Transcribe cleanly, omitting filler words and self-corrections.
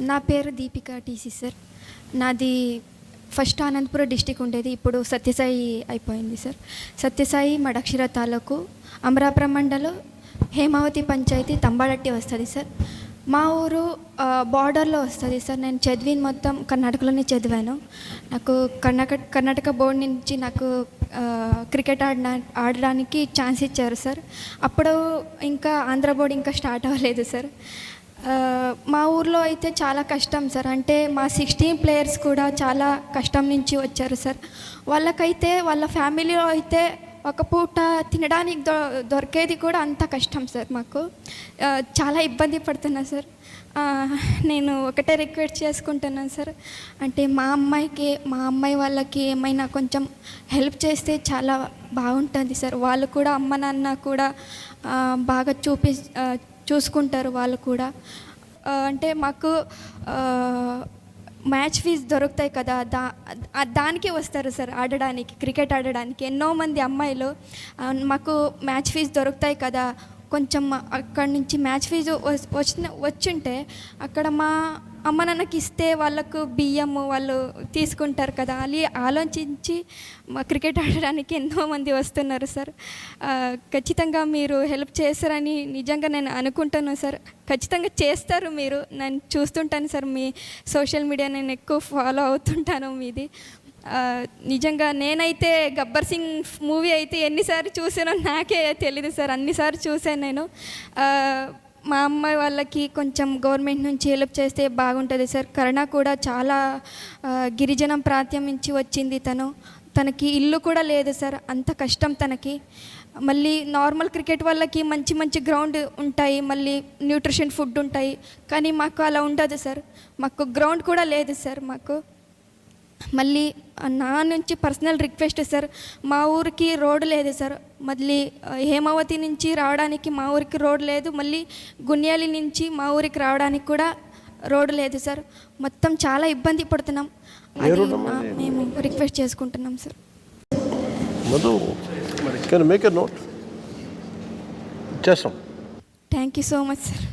నా పేరు Deepika TC sir. నాది ఫస్ట్ అనంతపురం డిస్టిక్ ఉండేది, ఇప్పుడు సత్యసాయి అయిపోయింది సార్. సత్యసాయి మడక్షిర తాలూకు అమరాపురం మండలం హేమావతి పంచాయతీ తంబాడట్టి వస్తుంది సార్. మా ఊరు బార్డర్లో వస్తుంది సార్. నేను చదివిన మొత్తం కర్ణాటకలోనే చదివాను. నాకు కర్ణాటక బోర్డు నుంచి నాకు క్రికెట్ ఆడడానికి ఛాన్స్ ఇచ్చారు సార్. అప్పుడు ఇంకా ఆంధ్ర బోర్డు ఇంకా స్టార్ట్ అవ్వలేదు సార్. మా ఊర్లో అయితే చాలా కష్టం సార్. అంటే మా 16 ప్లేయర్స్ కూడా చాలా కష్టం నుంచి వచ్చారు సార్. వాళ్ళకైతే వాళ్ళ ఫ్యామిలీలో అయితే ఒక పూట తినడానికి దొరికేది కూడా అంత కష్టం సార్. మాకు చాలా ఇబ్బంది పడుతున్నా సార్. నేను ఒకటే రిక్వెస్ట్ చేసుకుంటున్నాను సార్, అంటే మా అమ్మాయి వాళ్ళకి ఏమైనా కొంచెం హెల్ప్ చేస్తే చాలా బాగుంటుంది సార్. వాళ్ళు కూడా అమ్మ నాన్న కూడా బాగా చూసుకుంటారు వాళ్ళు కూడా. అంటే మాకు మ్యాచ్ ఫీజు దొరుకుతాయి కదా, దానికి వస్తారు సార్ ఆడడానికి, క్రికెట్ ఆడడానికి. ఎన్నో మంది అమ్మాయిలు మాకు మ్యాచ్ ఫీజు దొరుకుతాయి కదా, కొంచెం అక్కడి నుంచి మ్యాచ్ ఫీజు వచ్చుంటే అక్కడ మా అమ్మ నాన్నకి ఇస్తే వాళ్ళకు బియ్యము వాళ్ళు తీసుకుంటారు కదా, అది ఆలోచించి మా క్రికెట్ ఆడడానికి ఎంతోమంది వస్తున్నారు సార్. ఖచ్చితంగా మీరు హెల్ప్ చేస్తారని నిజంగా నేను అనుకుంటున్నాను సార్. ఖచ్చితంగా చేస్తారు మీరు. నేను చూస్తుంటాను సార్, మీ సోషల్ మీడియా నేను ఎక్కువ ఫాలో అవుతుంటాను మీది. నిజంగా నేనైతే గబ్బర్ సింగ్ మూవీ అయితే ఎన్నిసార్లు చూసానో నాకే తెలియదు సార్, అన్నిసార్లు చూశాను నేను. మా అమ్మాయి వాళ్ళకి కొంచెం గవర్నమెంట్ నుంచి హెల్ప్ చేస్తే బాగుంటుంది సార్. కరుణ కూడా చాలా గిరిజనం ప్రాంతం నుంచి వచ్చింది. తనకి ఇల్లు కూడా లేదు సార్, అంత కష్టం తనకి. మళ్ళీ నార్మల్ క్రికెట్ వాళ్ళకి మంచి మంచి గ్రౌండ్ ఉంటాయి, మళ్ళీ న్యూట్రిషన్ ఫుడ్ ఉంటాయి, కానీ మాకు అలా ఉండదు సార్. మాకు గ్రౌండ్ కూడా లేదు సార్. మాకు మళ్ళీ నా నుంచి పర్సనల్ రిక్వెస్ట్ సార్, మా ఊరికి రోడ్డు లేదు సార్. మళ్ళీ హేమావతి నుంచి రావడానికి మా ఊరికి రోడ్డు లేదు, మళ్ళీ గున్యాలి నుంచి మా ఊరికి రావడానికి కూడా రోడ్డు లేదు సార్. మొత్తం చాలా ఇబ్బంది పడుతున్నాం. అది మేము రిక్వెస్ట్ చేసుకుంటున్నాం sir. Thank you so much sir.